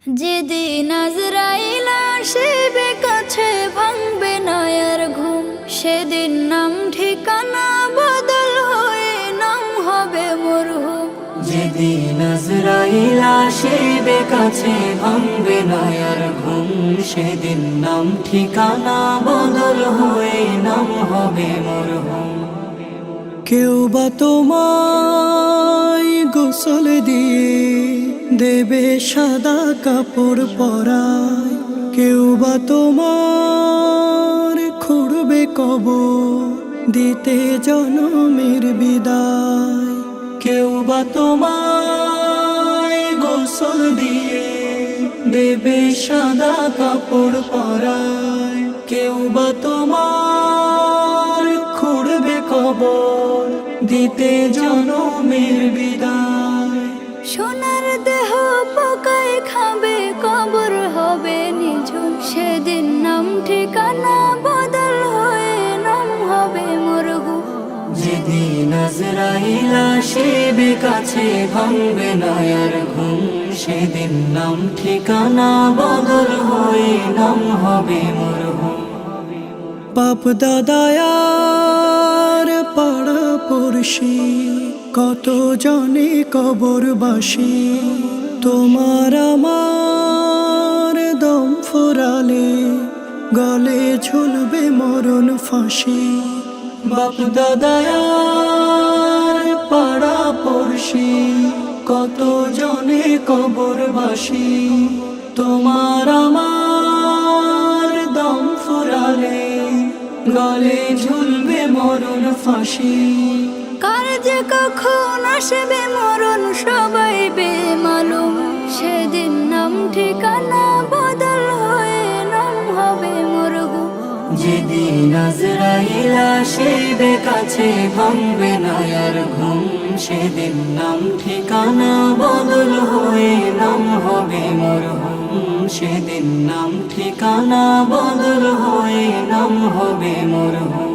যেদিন আজরাইল আসিবে কাছে ভাঙবে নয়ার ঘুম, সেদিন নাম ঠিকানা বদল হয়ে নাম হবে মরহুম। যেদিন আজরাইল আসিবে কাছে ভাঙবে নয়ার ঘুম, সেদিন নাম ঠিকানা বদল হয়ে নাম হবে মরহুম। কেউ বা তোমায় গোসল দিয়ে দেবে সাদা কাপড় পরায়, কেউ বা তোমার খুঁড়বে কবর দিতে জনমের বিদায়। কেউ বা তোমায় গোসল দিয়ে দেবে সাদা কাপড় পরায়, কেউ বা তোমার খুঁড়বে কবর দিতে জনমের বিদায়। সোনার দেহ পোকায় খাবে, কবর হবে নিঝুম, সেদিন নাম ঠিকানা বদল হয়ে নাম হবে মরহুম। যেদিন আজরাইল আসিবে কাছে ভাঙবে নয়ার ঘুম, সেদিন নাম ঠিকানা বদল হয়ে নাম হবে মরহুম। বাপ দাদায়ার পাড়া পড়শি কত জনে কবরবাসী, তোমার আমার দম ফুরালে গলে ঝুলবে মরণ ফাঁসি। বাপ দাদায়ার পাড়া পড়শি কত জনে কবরবাসী, তোমার আমার দম ফুরালে গলে ঝুলবে মরণ ফাঁসি। কার যে কখন আসবে মরণ সবাই বেমালুম, সেদিন নাম ঠিকানা বদল হয়ে নাম হবে মরহুম। যেদিন আজরাইল আসিবে কাছে ভাঙবে নয়ার ঘুম, সেদিন নাম ঠিকানা বদল হয়ে নাম হবে মরহুম। সেদিন নাম ঠিকানা বদল হয়ে নাম হবে মরহুম।